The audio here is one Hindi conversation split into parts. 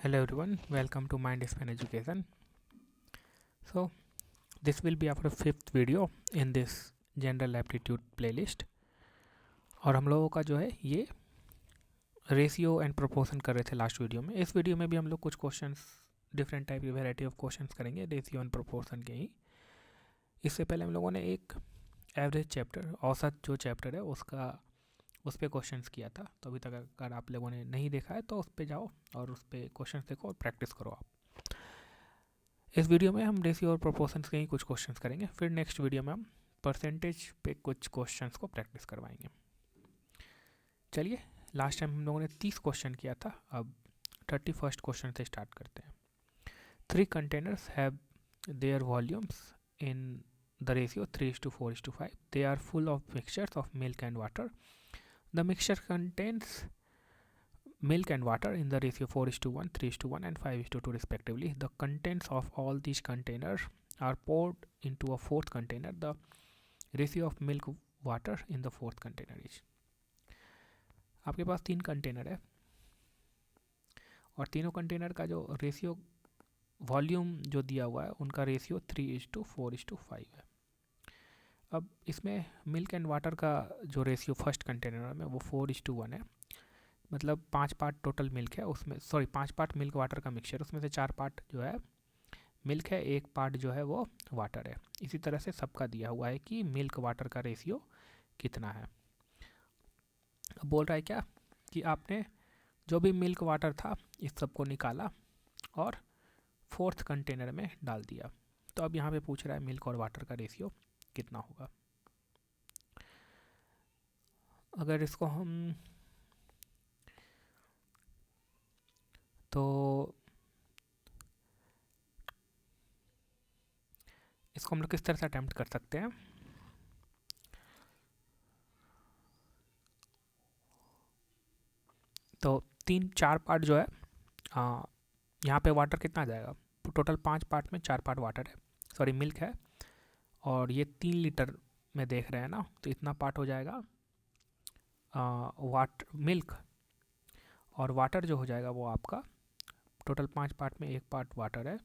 Hello everyone, welcome to Mindspan Education. So this will be our fifth video in this general aptitude playlist. और हम लोगों का जो है ये रेशियो एंड प्रोपोर्शन कर रहे थे लास्ट वीडियो में. इस वीडियो में भी हम लोग कुछ क्वेश्चंस डिफरेंट टाइप की वैरायटी ऑफ क्वेश्चंस करेंगे रेशियो एंड प्रोपोर्शन के ही. इससे पहले हम लोगों ने एक एवरेज चैप्टर औसत जो चैप्टर है उस पर क्वेश्चंस किया था. तो अभी तक अगर आप लोगों ने नहीं देखा है तो उस पर जाओ और उस पर क्वेश्चंस देखो और प्रैक्टिस करो आप. इस वीडियो में हम रेशियो और प्रोपोर्शंस के ही कुछ क्वेश्चंस करेंगे. फिर नेक्स्ट वीडियो में हम परसेंटेज पे कुछ क्वेश्चंस को प्रैक्टिस करवाएंगे. चलिए, लास्ट टाइम हम लोगों ने 30 क्वेश्चन किया था. अब 31st क्वेश्चन से स्टार्ट करते हैं. 3 containers have their volumes in the ratio 3:4:5. They are full of mixtures of milk and water. The mixture contains milk and water in the ratio 4:1, 3:1 and 5:2 respectively. The contents of all these containers are poured into a fourth container. The ratio of milk water in the fourth container is. आपके पास 3 कंटेनर है और तीनों कंटेनर का जो रेशियो वॉल्यूम जो दिया हुआ है उनका रेशियो 3:4:5 है. अब इसमें मिल्क एंड वाटर का जो रेशियो फर्स्ट कंटेनर में वो 4:1 है. मतलब 5 पार्ट टोटल मिल्क है उसमें, 5 पार्ट मिल्क वाटर का मिक्सचर, उसमें से 4 पार्ट जो है मिल्क है, 1 पार्ट जो है वो वाटर है. इसी तरह से सबका दिया हुआ है कि मिल्क वाटर का रेशियो कितना है. अब बोल रहा है क्या कि आपने जो भी मिल्क वाटर था इस सब को निकाला और फोर्थ कंटेनर में डाल दिया. तो अब यहाँ पे पूछ रहा है मिल्क और वाटर का रेशियो कितना होगा. अगर इसको हम तो इसको हम लोग किस तरह से अटेम्प्ट कर सकते हैं. तो 3-4 पार्ट जो है यहाँ पे वाटर कितना आ जाएगा. टोटल 5 पार्ट में 4 पार्ट वाटर है, सॉरी मिल्क है, और ये 3 लीटर में देख रहे हैं ना, तो इतना पार्ट हो जाएगा मिल्क, और वाटर जो हो जाएगा वो आपका टोटल 5 पार्ट में 1 पार्ट वाटर है,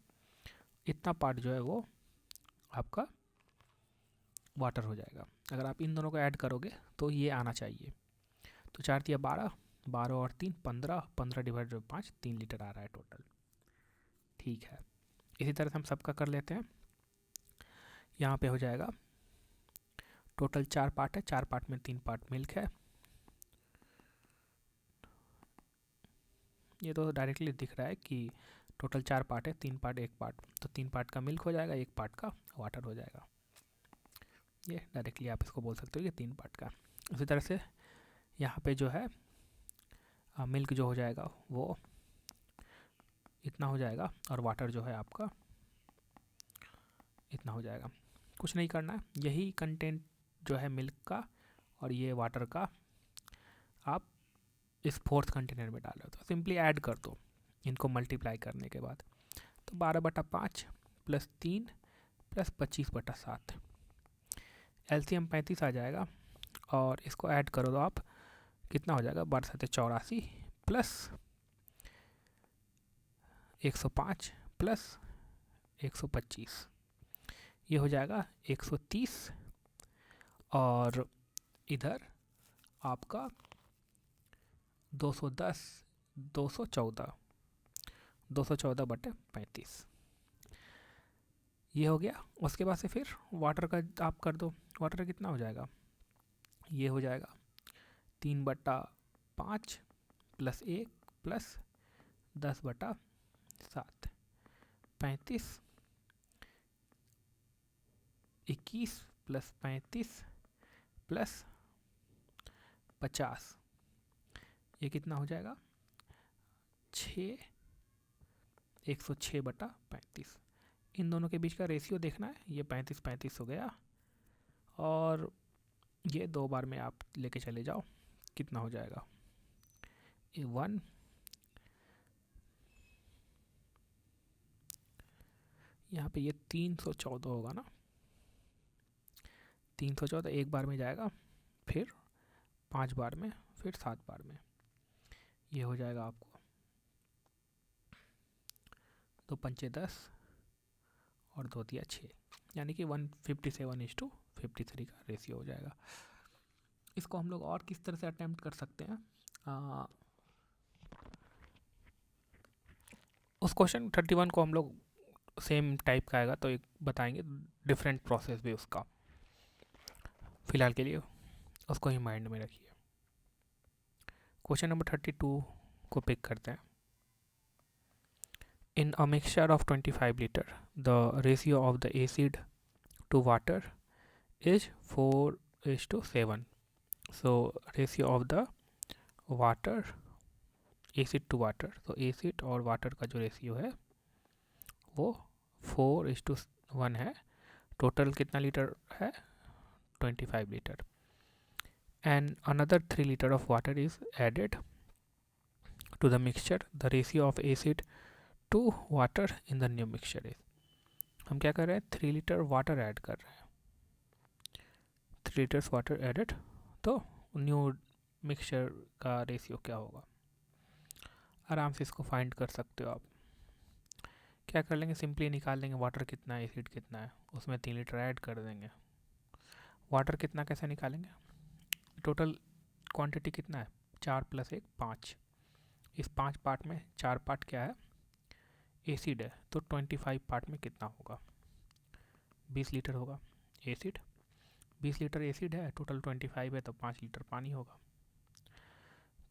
इतना पार्ट जो है वो आपका वाटर हो जाएगा. अगर आप इन दोनों को ऐड करोगे तो ये आना चाहिए. तो 4 दिया 12, 12 और 3 15, 15 डिवाइड बाई 5 3 लीटर आ रहा है टोटल. ठीक है, इसी तरह से हम सबका कर लेते हैं. यहाँ पे हो जाएगा टोटल 4 पार्ट है, 4 पार्ट में 3 पार्ट मिल्क है. ये तो डायरेक्टली दिख रहा है कि टोटल 4 पार्ट है, 3 पार्ट 1 पार्ट, तो 3 पार्ट का मिल्क हो जाएगा, 1 पार्ट का वाटर हो जाएगा. ये डायरेक्टली आप इसको बोल सकते हो कि 3 पार्ट का. उसी तरह से यहाँ पे जो है मिल्क जो हो जाएगा वो इतना हो जाएगा और वाटर जो है आपका इतना हो जाएगा. कुछ नहीं करना है, यही कंटेंट जो है मिल्क का और ये वाटर का आप इस फोर्थ कंटेनर में डालो तो सिंपली ऐड कर दो इनको मल्टीप्लाई करने के बाद. तो 12/5 प्लस 3 प्लस 25/7, एलसीएम 35 आ जाएगा. और इसको ऐड करो तो आप कितना हो जाएगा, 12×7=84 प्लस 105 प्लस 125, ये हो जाएगा 130. और इधर आपका 210, 214/35 ये हो गया. उसके बाद से फिर वाटर का आप कर दो. वाटर कितना हो जाएगा, ये हो जाएगा 3/5 प्लस 1 प्लस 10/7, 35, 21 प्लस 35 प्लस 50, ये कितना हो जाएगा 106/35. इन दोनों के बीच का रेशियो देखना है. ये 35-35 हो गया और ये 2 बार में आप लेके चले जाओ, कितना हो जाएगा 1. यहाँ पे ये 314 होगा ना, 314 1 बार में जाएगा, फिर 5 बार में, फिर 7 बार में, ये हो जाएगा आपको 2 पंचे 10 और 2 दिया 6, यानी कि 157:53 का रेशियो हो जाएगा। इसको हम लोग और किस तरह से अटेम्प्ट कर सकते हैं? उस क्वेश्चन 31 को हम लोग सेम टाइप का आएगा तो एक बताएंगे, डिफरेंट प्रोसेस भी उसका। फिलहाल के लिए उसको ही माइंड में रखिए। क्वेश्चन नंबर 32 को पिक करते हैं। In a mixture of 25 liter, the ratio of the acid to water is 4:7. So ratio of the water, acid to water, तो acid और water का जो रेशियो है वो 4:1 है। टोटल कितना लीटर है? 25 litre. And another 3 liter of water is added to the mixture. The ratio of acid to water in the new mixture is, हम क्या कर रहे हैं? 3 लीटर वाटर ऐड कर रहे हैं। 3 लीटर्स वाटर एडेड, तो न्यू मिक्सचर का रेशियो क्या होगा? आराम से इसको फाइंड कर सकते हो आप। क्या कर लेंगे? सिंपली निकाल लेंगे वाटर कितना है, एसिड कितना है, उसमें 3 लीटर ऐड कर देंगे। वाटर कितना कैसे निकालेंगे? टोटल क्वांटिटी कितना है? 4 + 1 5। इस 5 पार्ट में 4 पार्ट क्या है? एसिड है। तो 25 पार्ट में कितना होगा? 20 लीटर होगा एसिड। 20 लीटर एसिड है, टोटल 25 है, तो 5 लीटर पानी होगा।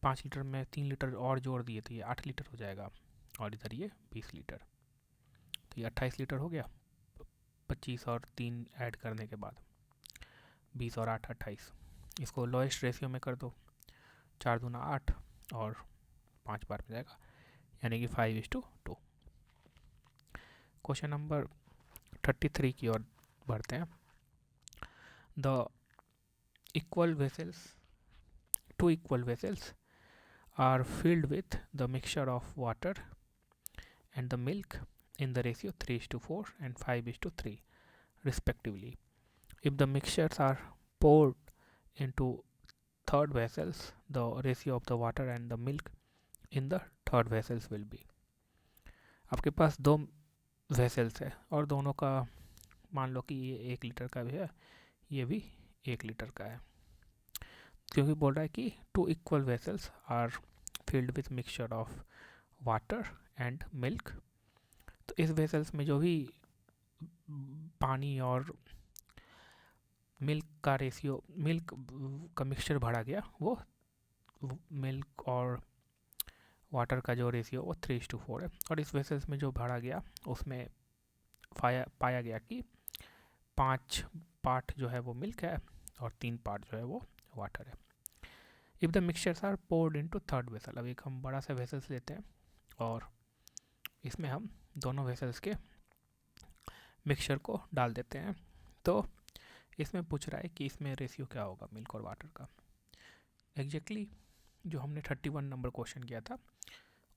5 लीटर में 3 लीटर और जोड़ दिए तो ये 8 लीटर हो जाएगा, और इधर ये 20 लीटर, तो ये 28 लीटर हो गया। 25 और 3 ऐड करने के बाद 20 और 8 28। इसको लोएस्ट रेशियो में कर दो, 4 दूना 8 और 5 बार में जाएगा, यानी कि 5:2। क्वेश्चन नंबर 33 की ओर बढ़ते हैं। The equal vessels, 2 equal vessels are filled with the mixture of water and the milk in the ratio 3:4 and 5:3 respectively. If the mixtures are poured into third vessels, the ratio of the water and the milk in the third vessels will be. आपके पास 2 वेसल्स है और दोनों का मान लो कि ये 1 लीटर का भी है, ये भी 1 लीटर का है, क्योंकि बोल रहा है कि 2 equal vessels are filled with mixture of water and milk। तो इस वेसल्स में जो भी पानी और मिल्क का रेशियो, मिल्क का मिक्सचर भरा गया, वो मिल्क और वाटर का जो रेशियो वो 3:4 है। और इस वेसल्स में जो भरा गया उसमें पाया गया कि 5 पार्ट जो है वो मिल्क है और 3 पार्ट जो है वो वाटर है। If the mixtures are poured into third vessel, अब एक हम बड़ा सा वेसल्स लेते हैं और इसमें हम दोनों वेसल्स के मिक्सचर को डाल देते हैं। तो इसमें पूछ रहा है कि इसमें रेशियो क्या होगा मिल्क और वाटर का। एग्जैक्टली जो हमने 31 नंबर क्वेश्चन किया था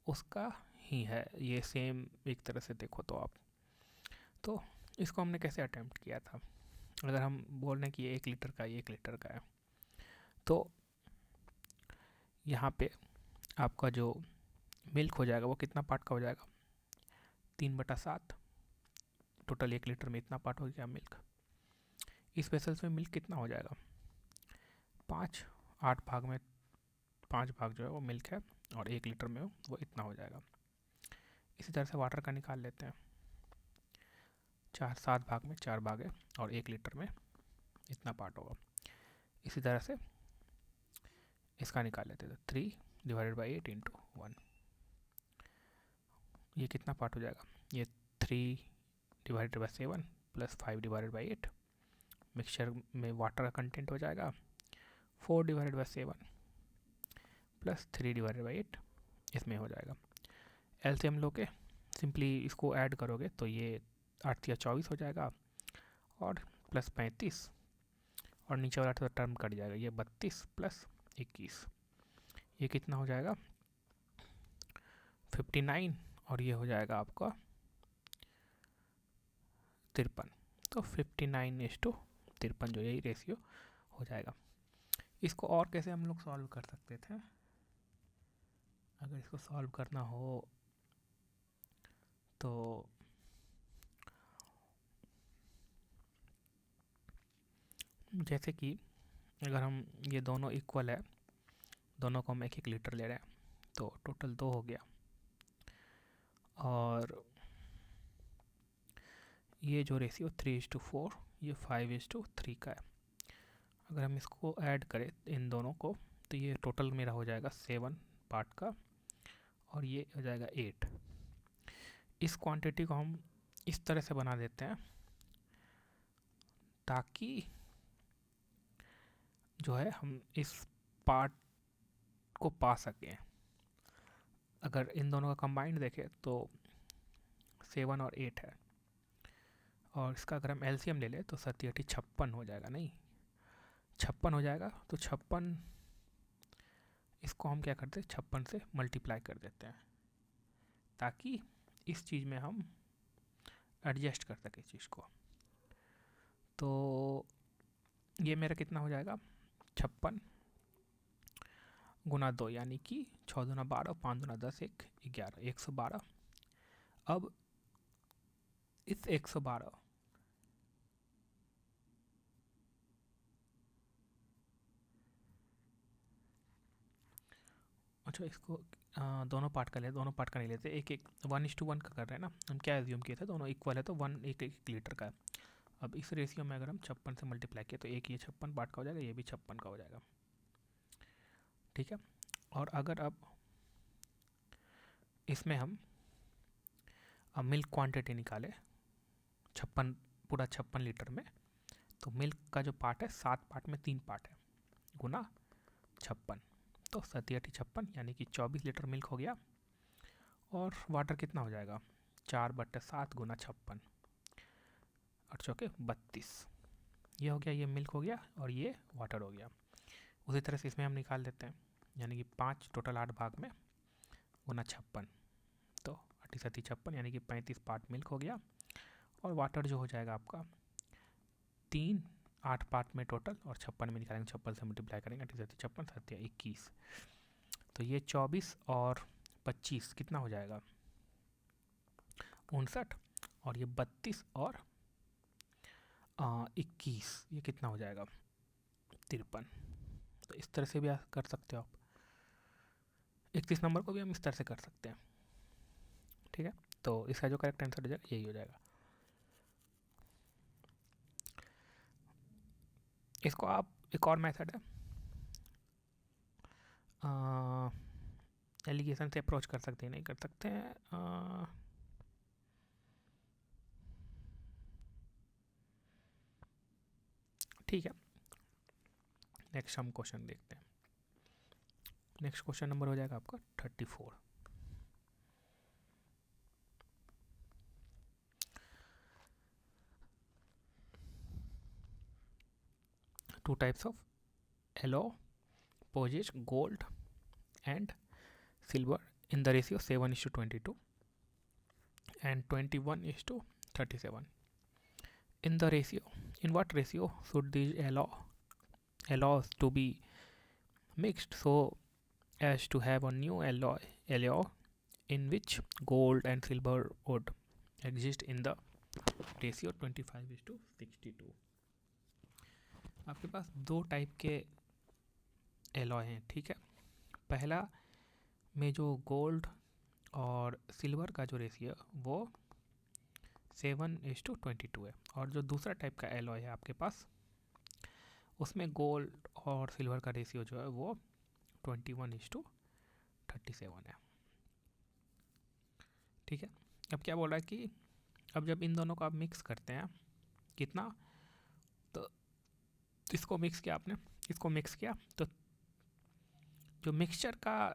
उसका ही है ये, सेम एक तरह से देखो तो आप। तो इसको हमने कैसे अटेम्प्ट किया था? अगर हम बोल रहे हैं कि ये 1 लीटर का, ये 1 लीटर का है, तो यहाँ पे आपका जो मिल्क हो जाएगा वो कितना पार्ट का हो जाएगा? 3/7। टोटल 1 लीटर में इतना पार्ट हो गया मिल्क। इस वेसल्स में मिल्क कितना हो जाएगा? 5, 8 भाग में 5 भाग जो है वो मिल्क है और 1 लीटर में वो इतना हो जाएगा। इसी तरह से वाटर का निकाल लेते हैं। 7 भाग में 4 भाग है और 1 लीटर में इतना पार्ट होगा। इसी तरह से इसका निकाल लेते हैं, 3/8 × 1, ये कितना पार्ट हो जाएगा? ये 3/7 + 5/8, मिक्सचर में वाटर का कंटेंट हो जाएगा 4/7 + 3/8, इसमें हो जाएगा। एलसीएम लो के सिंपली इसको ऐड करोगे तो ये 8 या 24 हो जाएगा और +35 और नीचे वाला तो टर्म कट जाएगा, ये 32 + 21, ये कितना हो जाएगा? 59, और ये हो जाएगा आपका 53। तो 59:53 जो यही रेशियो हो जाएगा। इसको और कैसे हम लोग सॉल्व कर सकते थे? अगर इसको सॉल्व करना हो तो जैसे कि अगर हम ये दोनों इक्वल है, दोनों को हम 1-1 लीटर ले रहे हैं, तो टोटल 2 हो गया। और ये जो रेशियो 3:4, ये 5:3 का है। अगर हम इसको ऐड करें इन दोनों को, तो ये टोटल मेरा हो जाएगा 7 पार्ट का, और ये हो जाएगा 8। इस क्वांटिटी को हम इस तरह से बना देते हैं ताकि जो है हम इस पार्ट को पा सकें। अगर इन दोनों का कंबाइंड देखें तो 7 और 8 है, और इसका अगर हम एलसीएम ले लें तो 56 हो जाएगा। नहीं, 56 हो जाएगा। तो 56, इसको हम क्या करते हैं, 56 से मल्टीप्लाई कर देते हैं ताकि इस चीज़ में हम एडजस्ट कर सकें चीज़ को। तो ये मेरा कितना हो जाएगा, 56 गुना 2, यानी कि 6 दूना 12, 5 दूना 10, 1 11, 112। अब इस 112 अच्छा, इसको दोनों पार्ट का ले, दोनों पार्ट का नहीं लेते, 1-1 1:1 का कर रहे हैं ना हम। क्या एज्यूम किए थे, दोनों इक्वल है तो 1 लीटर का है। अब इस रेशियो में अगर हम 56 से मल्टीप्लाई किए तो एक ये 56 पार्ट का हो जाएगा, ये भी 56 का हो जाएगा। ठीक है। और अगर अब इसमें हम मिल्क क्वांटिटी निकाले 56, पूरा 56 लीटर में, तो मिल्क का जो पार्ट है 7 पार्ट में 3 पार्ट है, गुना 56, तो 57, यानी कि 24 लीटर मिल्क हो गया। और वाटर कितना हो जाएगा, 4/7 गुना 56, 8 चौके 32। ये हो गया, ये मिल्क हो गया, और ये वाटर हो गया। उसी तरह से इसमें हम निकाल देते हैं, यानी कि 5 टोटल 8 भाग में गुना 56, तो 8×7 = 56, यानी कि 35 पार्ट मिल्क हो गया। और वाटर जो हो जाएगा आपका 3 8 पार्ट में टोटल, और 56 में निकालेंगे, 56 से मल्टीप्लाई करेंगे, 8×7 = 21। तो ये 24 और 25 कितना हो जाएगा, 59, और ये 32 और 21 ये कितना हो जाएगा, 53। तो इस तरह से भी कर सकते हो आप। 31 नंबर को भी हम इस तरह से कर सकते हैं। ठीक है, तो इसका जो करेक्ट आंसर हो जाएगा यही हो जाएगा। इसको आप एक और मेथड है, एलिगेशन से अप्रोच कर सकते हैं, नहीं कर सकते हैं। ठीक है, नेक्स्ट हम क्वेश्चन देखते हैं। नेक्स्ट क्वेश्चन नंबर हो जाएगा आपका 34। Two types of alloy possess gold and silver in the ratio 7:22 and 21:37. In what ratio should these alloys to be mixed so as to have a new alloy in which gold and silver would exist in the ratio 25:62? आपके पास 2 टाइप के एलॉय हैं। ठीक है, पहला में जो गोल्ड और सिल्वर का जो रेशियो वो 7:22 है, और जो दूसरा टाइप का एलॉय है आपके पास, उसमें गोल्ड और सिल्वर का रेशियो जो है वो 21:37 है। ठीक है, अब क्या बोल रहा है कि अब जब इन दोनों को आप मिक्स करते हैं, कितना, तो इसको मिक्स किया आपने, इसको मिक्स किया, तो जो मिक्सचर का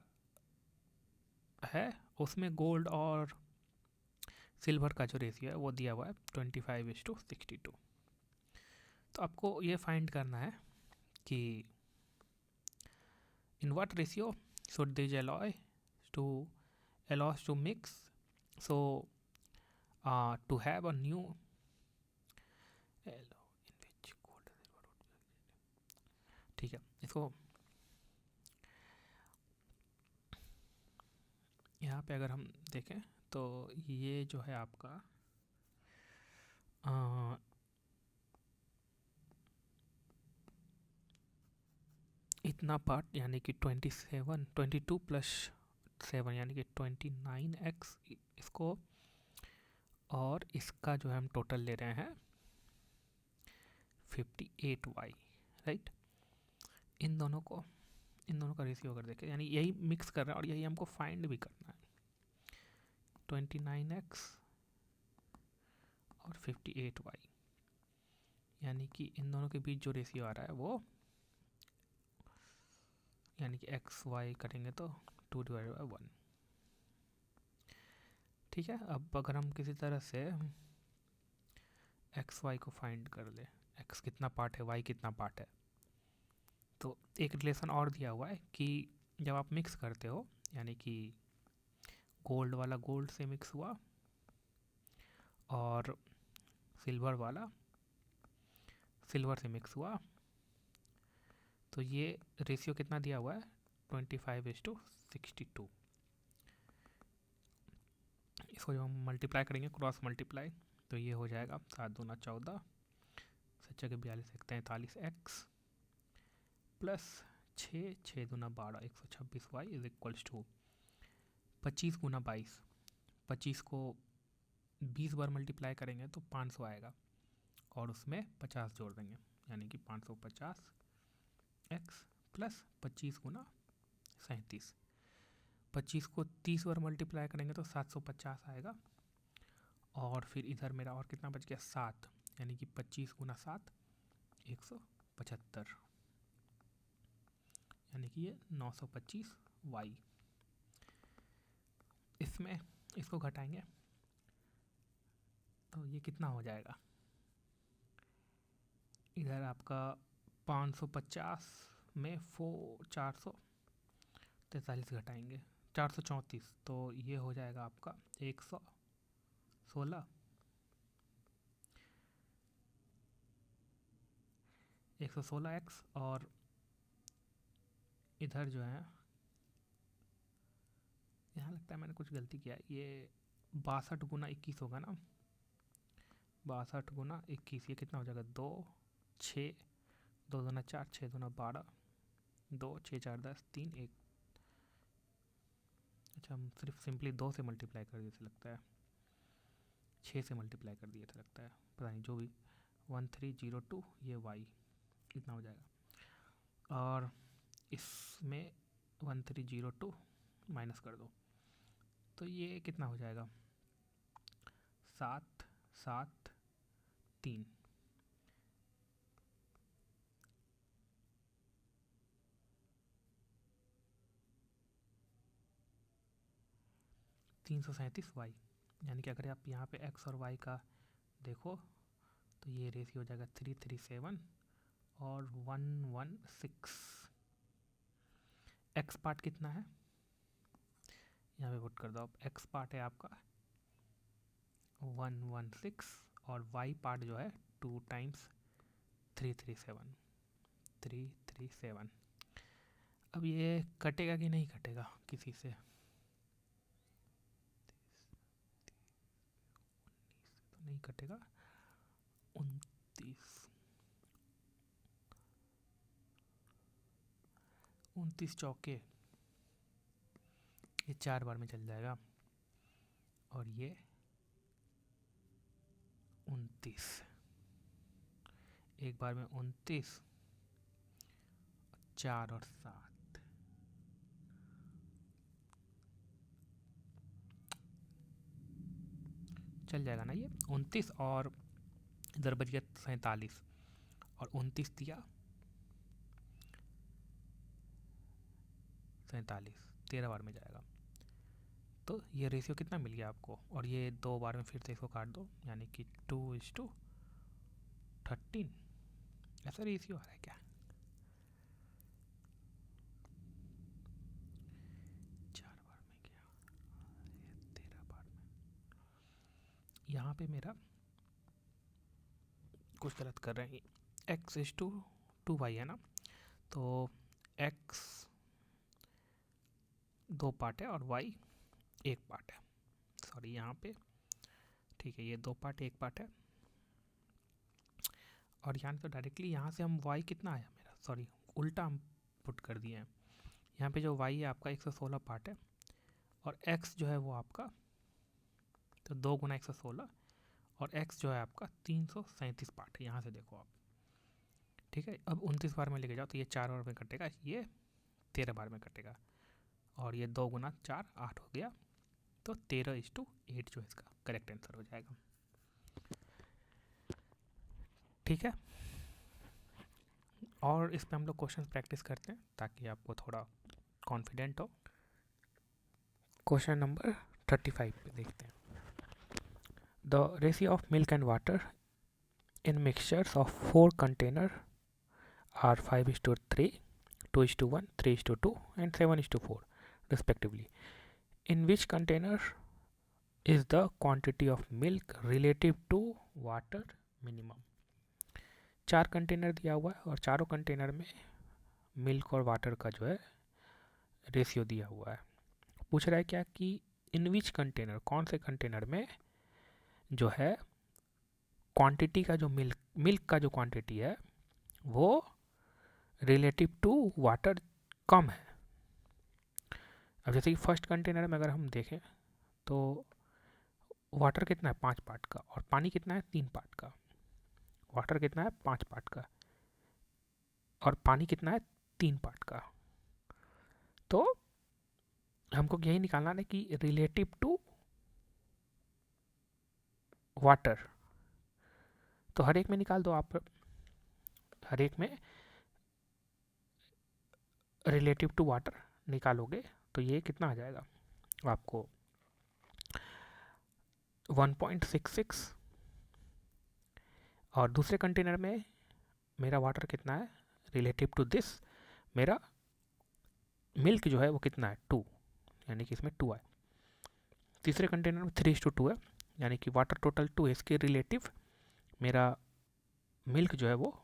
है उसमें गोल्ड और सिल्वर का जो रेशियो है वो दिया हुआ है 25:62। तो आपको ये फाइंड करना है कि in what ratio should this alloys to mix so to have a new alloy in which gold and silver would be. ठीक है, इसको यहाँ पे अगर हम देखें तो ये जो है आपका इतना पार्ट यानी कि 22 प्लस 7 यानी कि 29x इसको, और इसका जो है हम टोटल ले रहे हैं 58y, राइट। इन दोनों का रेशियो अगर देखें, यानी यही मिक्स कर रहा है और यही हमको फाइंड भी करना है। 29x और 58y, यानी कि इन दोनों के बीच जो रेशियो आ रहा है वो, यानी कि एक्स वाई करेंगे तो 2/1। ठीक है, अब अगर हम किसी तरह से एक्स वाई को फाइंड कर ले, एक्स कितना पार्ट है, वाई कितना पार्ट है, तो एक रिलेशन और दिया हुआ है कि जब आप मिक्स करते हो, यानी कि गोल्ड वाला गोल्ड से मिक्स हुआ और सिल्वर वाला सिल्वर से मिक्स हुआ, तो ये रेशियो कितना दिया हुआ है 25:62। इसको जब हम मल्टीप्लाई करेंगे, क्रॉस मल्टीप्लाई, तो ये हो जाएगा 7 दूना 14, 7 के 42 43 एक्स प्लस 6 दूना 12 126 वाई इज इक्वल्स टू 25 गुना 22। 25 को 20 बार मल्टीप्लाई करेंगे तो 500 आएगा और उसमें 50 जोड़ देंगे, यानी कि 550 एक्स प्लस 25 गुना 37। 25 को 30 बार मल्टीप्लाई करेंगे तो 750 आएगा, और फिर इधर मेरा और कितना बच गया 7, यानी कि 25 गुना 7 175, यानी कि ये 925 वाई। इसमें इसको घटाएंगे तो ये कितना हो जाएगा, इधर आपका 550 में 443 घटाएंगे 434, तो ये हो जाएगा आपका 116 एक्स, और इधर जो है यहाँ लगता है मैंने कुछ गलती किया, ये 62 गुना 21 होगा ना, 62 गुना 21, ये कितना हो जाएगा 2 6 2 दूना 4 6 दूना 12 2 6 4 10 3 1। अच्छा, हम सिर्फ सिंपली 2 से मल्टीप्लाई कर दिए थे लगता है, 6 से मल्टीप्लाई कर दिए थे लगता है, पता नहीं, जो भी 1302 ये वाई इतना हो जाएगा, और इसमें 1302 माइनस कर दो तो ये कितना हो जाएगा 7 7 3, 337 वाई, यानी कि अगर आप यहाँ पे एक्स और वाई का देखो तो ये रेशियो हो जाएगा 337 और 116। एक्स पार्ट कितना है यहाँ पे पुट कर दो आप, एक्स पार्ट है आपका 116 और वाई पार्ट जो है 2 टाइम्स 337। अब ये कटेगा कि नहीं कटेगा किसी से, तो नहीं कटेगा। 29 चौके, ये 4 बार में चल जाएगा, और ये 29 एक बार में 29 4 और 7, चल जाएगा ना ये 29, और इधर बच गया 47 और 29 दिया 47, 13 बार में जाएगा, तो ये रेशियो कितना मिल गया आपको, और ये 2 बार में फिर से इसको काट दो, यानी कि 2:13, ऐसा रेशियो आ रहा है क्या, 4 बार में गया, 13 बार में। यहाँ पे मेरा कुछ गलत कर रहे हैं, x:2y है ना, तो x 2 पार्ट है और y 1 पार्ट है, सॉरी सॉरी यहाँ पे, ठीक है, ये 2 पार्ट 1 पार्ट है। और यहाँ तो डायरेक्टली यहाँ से हम y कितना आया मेरा, सॉरी उल्टा हम पुट कर दिए हैं। यहाँ पे जो y है आपका 116 पार्ट है और x जो है वो आपका, तो 2 गुना 116 और x जो है आपका 337 पार्ट है। यहाँ से देखो आप, ठीक है। अब 29 बार में लेके जाओ तो ये 4 बार में कटेगा, ये 13 बार में कटेगा और ये 2 गुना 4 8 हो गया, तो 13:8 जो इसका करेक्ट आंसर हो जाएगा। ठीक है, और इस पे हम लोग क्वेश्चन प्रैक्टिस करते हैं ताकि आपको थोड़ा कॉन्फिडेंट हो। क्वेश्चन नंबर 35 पे देखते हैं। The ratio of milk and water in mixtures of 4 container are 5:3, 2:1, 3:2 and 7:4 respectively. In which container is the quantity of milk relative to water minimum? 4 container दिया हुआ है और चारों कंटेनर में मिल्क और वाटर का जो है रेशियो दिया हुआ है। पूछ रहा है क्या कि इन विच कंटेनर, कौन से कंटेनर में जो है क्वांटिटी का जो मिल्क का जो क्वांटिटी है वो रिलेटिव टू वाटर कम है। अब जैसे कि फर्स्ट कंटेनर में अगर हम देखें तो वाटर कितना है 5 पार्ट का और पानी कितना है 3 पार्ट का। वाटर कितना है 5 पार्ट का और पानी कितना है 3 पार्ट का। तो हमको यही निकालना है कि रिलेटिव टू वाटर, तो हर एक में निकाल दो आप, हर एक में रिलेटिव टू वाटर निकालोगे तो ये कितना आ जाएगा आपको 1.66। और दूसरे कंटेनर में मेरा वाटर कितना है रिलेटिव टू दिस, मेरा मिल्क जो है वो कितना है 2, यानी कि इसमें 2 है। तीसरे कंटेनर में 3:2 है, यानी कि वाटर टोटल 2 है, इसके रिलेटिव मेरा मिल्क जो है वो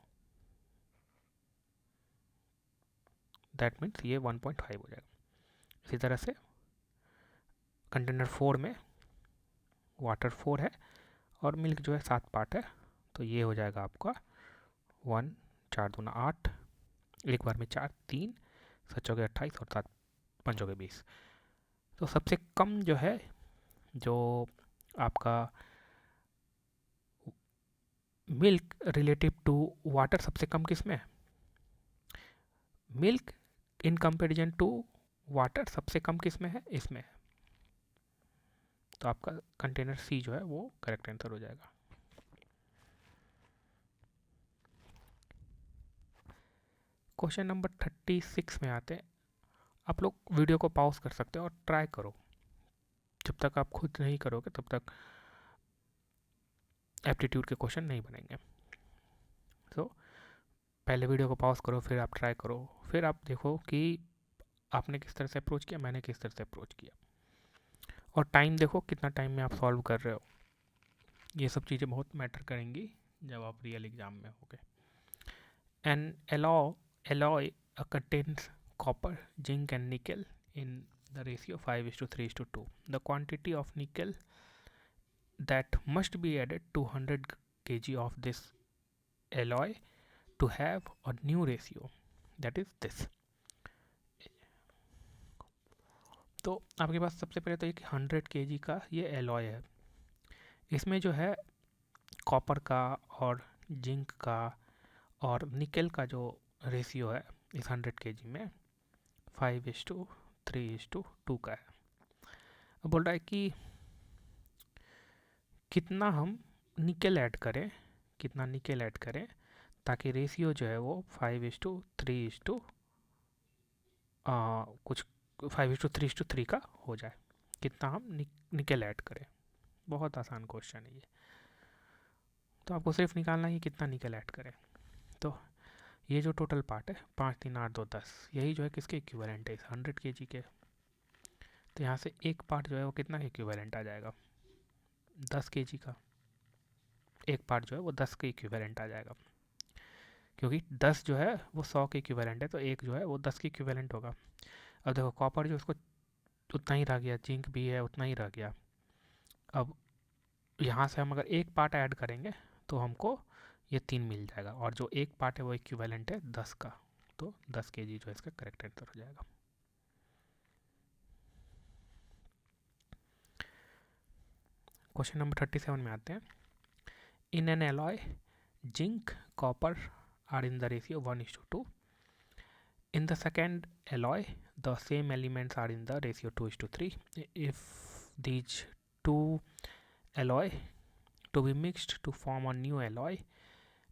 दैट मीन्स ये 1.5 हो जाएगा। इसी तरह से कंटेनर 4 में वाटर 4 है और मिल्क जो है 7 पार्ट है, तो ये हो जाएगा आपका 1 4 दूना 8, एक बार में 4 3 7 चौके 28 और 7 5 चौके 20। तो सबसे कम जो है जो आपका मिल्क रिलेटिव टू वाटर सबसे कम किस में है, milk in comparison to water सबसे कम किस में है, इसमें है। तो आपका कंटेनर सी जो है वो करेक्ट आंसर हो जाएगा। क्वेश्चन नंबर 36 में आते हैं। आप लोग वीडियो को पॉज कर सकते हो और ट्राई करो, जब तक आप खुद नहीं करोगे तब तक एप्टीट्यूड के क्वेश्चन नहीं बनेंगे। तो पहले वीडियो को पॉज करो, फिर आप ट्राई करो, फिर आप देखो कि आपने किस तरह से अप्रोच किया, मैंने किस तरह से अप्रोच किया, और टाइम देखो कितना टाइम में आप सॉल्व कर रहे हो। ये सब चीज़ें बहुत मैटर करेंगी जब आप रियल एग्जाम में होगे। An alloy contains copper, zinc and nickel in the ratio 5:3:2. The quantity of nickel that must be added to 100 kg of this alloy to have a new ratio, that is this. तो आपके पास सबसे पहले तो एक 100 kg का ये एलॉय है, इसमें जो है कॉपर का और जिंक का और निकल का जो रेशियो है इस 100 kg में 5:3:2 का है। अब बोल रहा है कि कितना हम निकल ऐड करें, कितना निकल ऐड करें ताकि रेशियो जो है वो 5:3 कुछ 5:3 का हो जाए। कितना हम निकल ऐड करें, बहुत आसान क्वेश्चन है ये। तो आपको सिर्फ निकालना है कि कितना निकल ऐड करें। तो ये जो टोटल पार्ट है 5 3 8 2 10, यही जो है किसके इक्विवेलेंट है, इस 100 kg के। तो यहाँ से एक पार्ट जो है वो कितना इक्विवेलेंट आ जाएगा 10 kg का, एक पार्ट जो है वो 10 के इक्विवेलेंट आ जाएगा, क्योंकि 10 जो है वो 100 के इक्विवेलेंट है, तो एक जो है वो 10 के इक्विवेलेंट होगा। अब देखो कॉपर जो उसको उतना ही रह गया, जिंक भी है उतना ही रह गया, अब यहाँ से हम अगर एक पार्ट ऐड करेंगे तो हमको ये 3 मिल जाएगा, और जो एक पार्ट है वो इक्विवेलेंट है 10 का, तो 10 kg जो है इसका करेक्ट आंसर हो जाएगा। क्वेश्चन नंबर 37 में आते हैं। In an alloy zinc copper are in the ratio 1:2. In the second alloy, the same elements are in the ratio 2:3. If these two alloy to be mixed to form a new alloy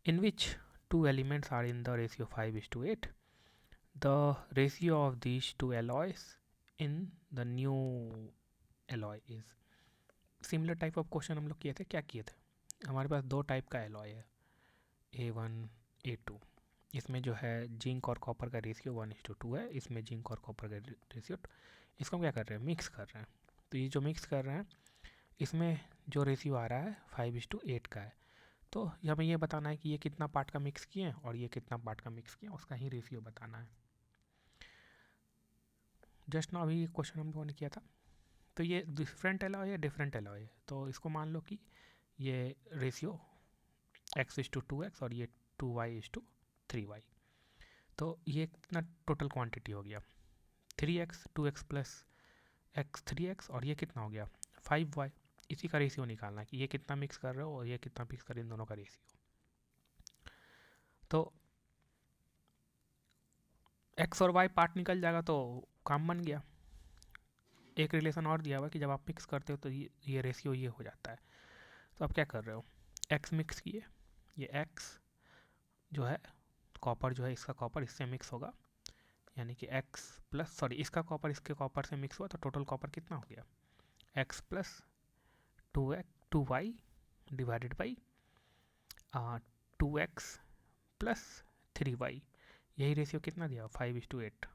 in which two elements are in the ratio 5:8, the ratio of these two alloys in the new alloy is. Similar type of question हम लोग किए थे, क्या किए थे, हमारे पास दो टाइप का alloy है, A1 A2. इसमें जो है जिंक और कॉपर का रेशियो 1:2 है, इसमें जिंक और कॉपर का रेशियो, इसको हम क्या कर रहे हैं, मिक्स कर रहे हैं। तो ये जो मिक्स कर रहे हैं इसमें जो रेशियो आ रहा है 5:8 का है। तो हमें ये बताना है कि ये कितना पार्ट का मिक्स किए और ये कितना पार्ट का मिक्स किए, उसका ही रेशियो बताना है। जस्ट ना अभी क्वेश्चन हम लोगों ने किया था। तो ये डिफरेंट एलॉय है, डिफरेंट एलॉय है, तो इसको मान लो कि ये रेशियो x:2x और ये 2y:3y। तो ये कितना टोटल क्वांटिटी हो गया, 3x 2x plus x 3x, और ये कितना हो गया 5y। इसी का रेशियो निकालना है कि ये कितना मिक्स कर रहे हो और ये कितना मिक्स कर रहे हो, इन दोनों का रेशियो। तो x और y पार्ट निकल जाएगा तो काम बन गया। एक रिलेशन और दिया हुआ कि जब आप मिक्स करते हो तो ये रेशियो ये हो जाता है। तो आप क्या कर रहे हो, x मिक्स किए, ये x जो है कॉपर जो है इसका कॉपर इससे मिक्स होगा, यानी कि x प्लस सॉरी इसका कॉपर इसके कॉपर से मिक्स हुआ, तो टोटल कॉपर कितना हो गया x plus 2y divided by 2x plus 3y। यही रेशियो कितना दिया 5:8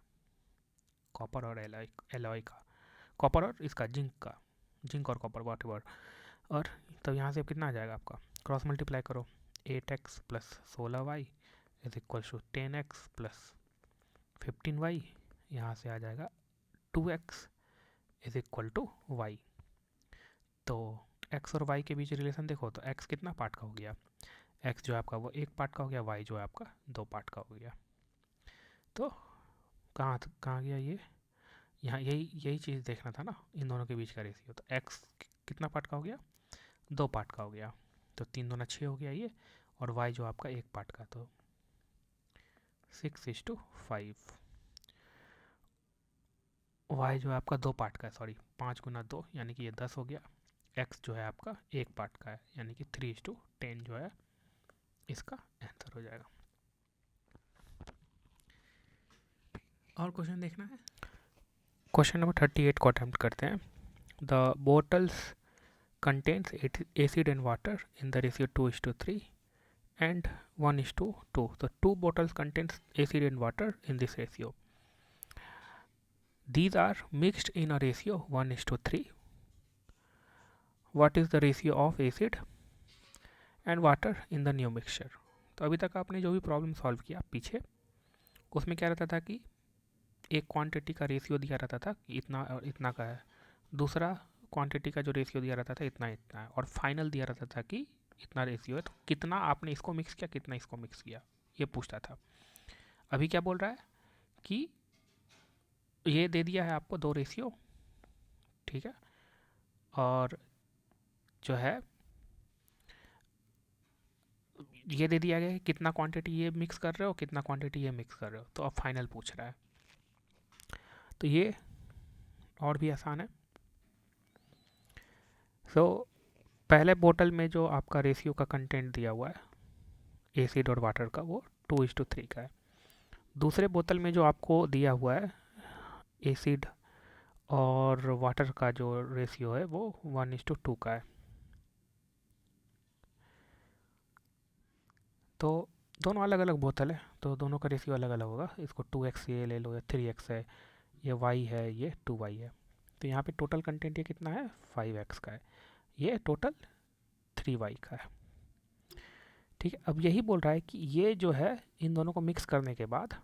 कॉपर और एलॉय का, कॉपर और इसका जिंक का, जिंक और कॉपर वॉट एवर। और तब यहाँ से कितना आ जाएगा आपका, क्रॉस मल्टीप्लाई करो, 8x plus 16y is equal to 10x plus 15y, यहाँ से आ जाएगा 2x is equal to y। तो x और y के बीच रिलेशन देखो तो x कितना पार्ट का हो गया, x जो है आपका वो एक पार्ट का हो गया, y जो है आपका दो पार्ट का हो गया। तो कहाँ गया ये, यहाँ यही चीज़ देखना था ना, इन दोनों के बीच का रेशियो। तो x कितना पार्ट का हो गया, दो पार्ट का हो गया, तो 3 दूना 6 हो गया ये, और y जो आपका एक पार्ट का, तो 6:5। y जो है आपका दो पार्ट का है, सॉरी 5 गुना 2 यानी कि ये 10 हो गया। x जो है आपका एक पार्ट का है, यानी कि 3:10 जो है इसका आंसर हो जाएगा। और क्वेश्चन देखना है, क्वेश्चन नंबर 38 को अटेम्प्ट करते हैं। The bottles contains acid and water in the ratio 2:3 and 1:2. So 2 bottles contains acid and water in this ratio. These are mixed in a ratio 1:3. What is the ratio of acid and water in the new mixture? तो अभी तक आपने जो भी प्रॉब्लम सॉल्व किया पीछे, उसमें क्या रहता था कि एक क्वांटिटी का रेशियो दिया रहता था कि इतना और इतना का है, दूसरा क्वांटिटी का जो रेशियो दिया रहता था इतना इतना है, और फाइनल दिया रहता था कि इतना रेशियो है, तो कितना आपने इसको मिक्स किया कितना इसको मिक्स किया, ये पूछता था। अभी क्या बोल रहा है कि ये दे दिया है आपको दो रेशियो, ठीक है, और जो है ये दे दिया गया है कितना क्वांटिटी ये मिक्स कर रहे हो कितना क्वांटिटी ये मिक्स कर रहे हो, तो अब फाइनल पूछ रहा है। तो ये और भी आसान है। सो पहले बोतल में जो आपका रेशियो का कंटेंट दिया हुआ है एसिड और वाटर का, वो 2:3 का है। दूसरे बोतल में जो आपको दिया हुआ है एसिड और वाटर का जो रेशियो है वो 1:2 का है। तो दोनों अलग अलग बोतल है, तो दोनों का रेशियो अलग अलग होगा। इसको 2x ये ले लो या 3x है, ये y है ये 2y है। तो यहाँ पे टोटल कंटेंट ये कितना है 5x का है, ये टोटल 3y का है, ठीक है। अब यही बोल रहा है कि ये जो है इन दोनों को मिक्स करने के बाद,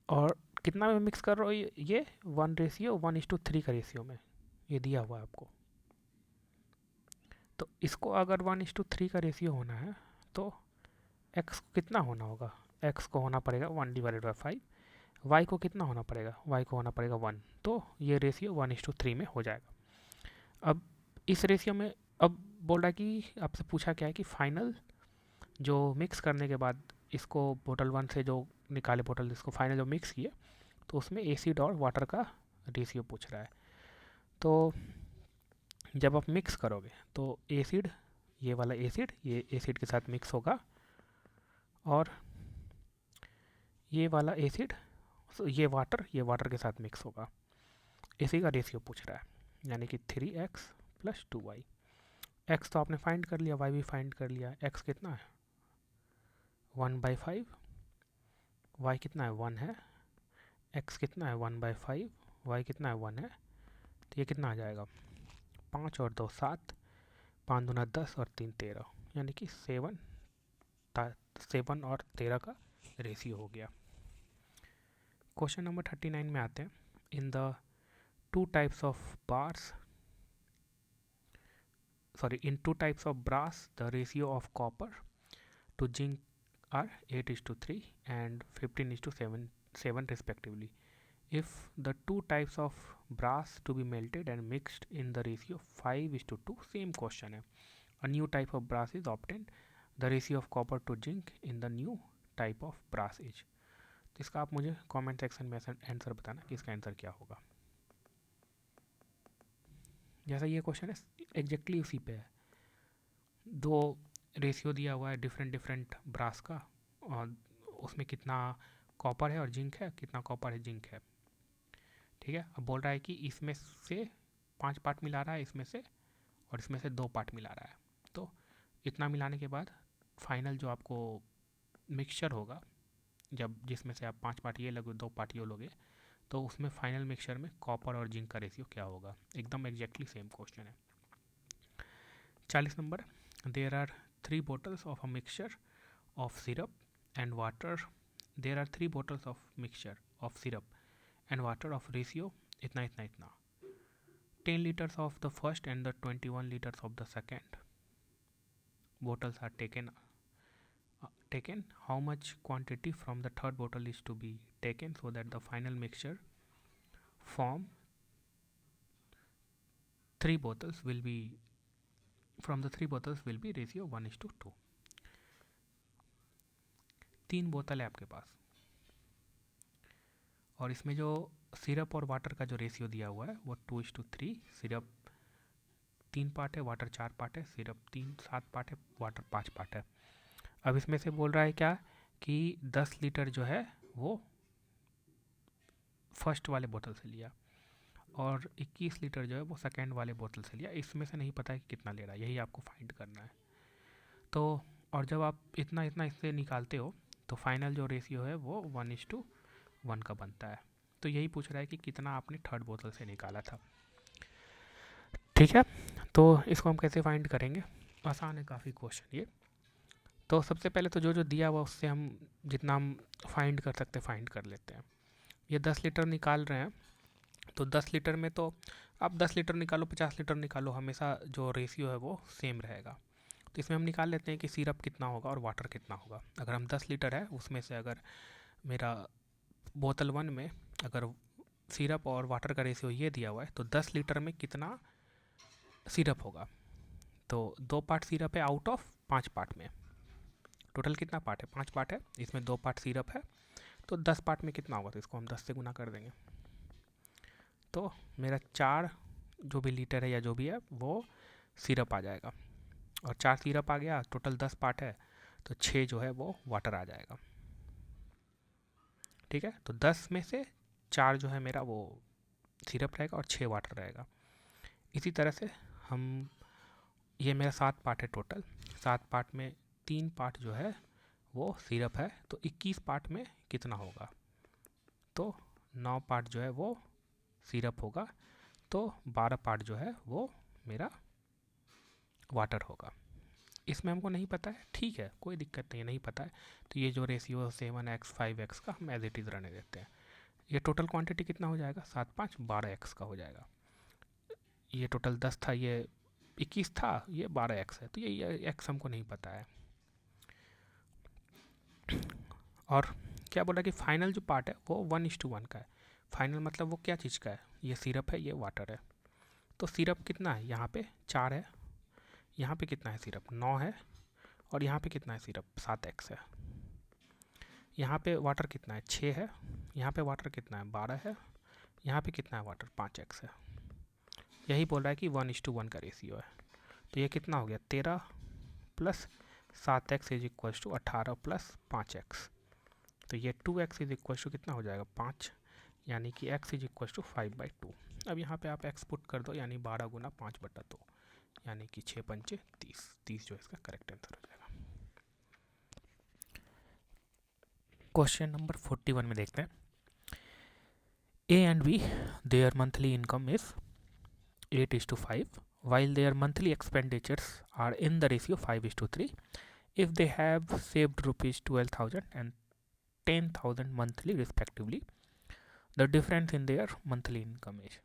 और कितना में मिक्स कर रहे हो, ये 1:3 का रेशियो में ये दिया हुआ है आपको। तो इसको अगर 1:3 का रेशियो होना है तो x को कितना होना होगा, x को होना पड़ेगा 1/5, y को कितना होना पड़ेगा, y को होना पड़ेगा 1। तो ये रेशियो 1:3 में हो जाएगा। अब इस रेशियो में अब बोल रहा है कि आपसे पूछा क्या है कि फाइनल जो मिक्स करने के बाद इसको बोतल 1 से जो निकाले बोतल, इसको फाइनल जो मिक्स किए तो उसमें एसिड और वाटर का रेशियो पूछ रहा है। तो जब आप मिक्स करोगे तो एसिड, ये वाला एसिड ये एसिड के साथ मिक्स होगा और ये वाला एसिड ये वाटर के साथ मिक्स होगा। इसी का रेशियो पूछ रहा है, यानी कि 3x + 2y। x तो आपने फाइंड कर लिया, y भी फाइंड कर लिया। x कितना है 1/5, y कितना है 1 है, x कितना है 1/5, y कितना है 1 है। तो ये कितना आ जाएगा 5 और 2 7, 5 दूना 10 और 3 13, यानी कि 7 और 13 का रेशियो हो गया। क्वेश्चन नंबर 39 में आते हैं। In the two types of brass, the ratio of copper to zinc are 8:3 and 15:7 respectively. If the two types of brass to be melted and mixed in the ratio 5:2, same question है, a new type of brass is obtained, the ratio of copper to zinc in the new type of brass is। तो इसका आप मुझे कमेंट सेक्शन में आंसर बताना कि इसका आंसर क्या होगा। जैसा ये क्वेश्चन है एग्जैक्टली उसी पे है, दो रेशियो दिया हुआ है डिफरेंट ब्रास का और उसमें कितना कॉपर है और जिंक है, कितना कॉपर है जिंक है। ठीक है, अब बोल रहा है कि इसमें से 5 पार्ट मिला रहा है इसमें से, और इसमें से 2 पार्ट मिला रहा है। तो इतना मिलाने के बाद फाइनल जो आपको मिक्सचर होगा, जब जिसमें से आप 5 पार्ट ये लोगे 2 पार्ट ये लोगे, तो उसमें फाइनल मिक्सचर में कॉपर और जिंक का रेशियो क्या होगा। एकदम एग्जैक्टली सेम क्वेश्चन है। 40 number, there are 3 bottles of a mixture of syrup and water, there are 3 bottles of mixture of syrup and water of ratio इतना इतना इतना, 10 liters of the first and the 21 liters of the second bottles are taken. How much quantity from the third bottle is to be taken so that the final mixture form 3 bottles will be, from the 3 bottles will be ratio 1:2। 3 बोतल है आपके पास और इसमें जो सिरप और वाटर का जो रेशियो दिया हुआ है वो 2:3, सिरप 3 पार्ट है, वाटर 4 पार्ट है, सिरप 7 पार्ट है, वाटर 5 पार्ट है। अब इसमें से बोल रहा है क्या कि 10 लीटर जो है वो फर्स्ट वाले बोतल से लिया और 21 लीटर जो है वो सेकेंड वाले बोतल से लिया। इसमें से नहीं पता है कि कितना ले रहा है, यही आपको फाइंड करना है। तो और जब आप इतना इतना इससे निकालते हो तो फाइनल जो रेशियो है वो 1:1 का बनता है। तो यही पूछ रहा है कि कितना आपने थर्ड बोतल से निकाला था। ठीक है, तो इसको हम कैसे फाइंड करेंगे, आसान है काफ़ी क्वेश्चन ये। तो सबसे पहले तो जो जो दिया हुआ उससे हम जितना हम फाइंड कर सकते फाइंड कर लेते हैं। ये 10 लीटर निकाल रहे हैं, तो 10 लीटर में तो आप 10 लीटर निकालो 50 लीटर निकालो, हमेशा जो रेशियो है वो सेम रहेगा। तो इसमें हम निकाल लेते हैं कि सिरप कितना होगा और वाटर कितना होगा। अगर हम 10 लीटर है उसमें से अगर मेरा बोतल 1 में अगर सिरप और वाटर का रेशियो ये दिया हुआ है तो 10 लीटर में कितना सिरप होगा। तो 2 पार्ट सिरप है आउट ऑफ 5 पार्ट में, टोटल कितना पार्ट है 5 पार्ट है, इसमें 2 पार्ट सिरप है, तो 10 पार्ट में कितना होगा, तो इसको हम 10 से गुना कर देंगे। तो मेरा 4 जो भी लीटर है या जो भी है वो सिरप आ जाएगा और 4 सिरप आ गया, टोटल 10 पार्ट है तो 6 जो है वो वाटर आ जाएगा। ठीक है, तो 10 में से 4 जो है मेरा वो सिरप रहेगा और 6 वाटर रहेगा। इसी तरह से हम ये मेरा 7 पार्ट है टोटल, 7 पार्ट में 3 पार्ट जो है वो सिरप है, तो 21 पार्ट में कितना होगा, तो 9 पार्ट जो है वो सिरप होगा, तो 12 पार्ट जो है वो मेरा वाटर होगा। इसमें हमको नहीं पता है, ठीक है कोई दिक्कत नहीं है, नहीं पता है तो ये जो रेशियो 7x 5x का हम एज इट इज़ रहने देते हैं। ये टोटल क्वांटिटी कितना हो जाएगा 7 5 12x का हो जाएगा। ये टोटल 10 था, ये 21 था, ये 12x है, तो ये x हमको नहीं पता है। और क्या बोला कि फाइनल जो पार्ट है वो 1:1 का है। फाइनल मतलब वो क्या चीज़ का है, ये सिरप है, ये वाटर है। तो सिरप कितना है, यहाँ पे 4 है, यहाँ पे कितना है सिरप 9 है, और यहाँ पे कितना है सिरप 7x है। यहाँ पे वाटर कितना है 6 है, यहाँ पे वाटर कितना है 12 है, यहाँ पे कितना है वाटर 5x है। यही बोल रहा है कि 1:1 का रेशियो है। तो ये कितना हो गया 13 plus 7x is equal to 18 plus 5x। तो ये 2x इज इक्वल टू कितना हो जाएगा 5, यानी कि x इज इक्वल टू 5/2। अब यहाँ पे आप x पुट कर दो, यानी 12 गुना 5/2, यानी कि 6 पंचे 30, 30 जो इसका करेक्ट आंसर हो जाएगा। क्वेश्चन नंबर 41 में देखते हैं। A and B, their monthly income is 8:5, while their monthly expenditures are in the ratio 5:3. If they have saved rupees 12,000 and 10,000 monthly respectively, the difference in their monthly income is।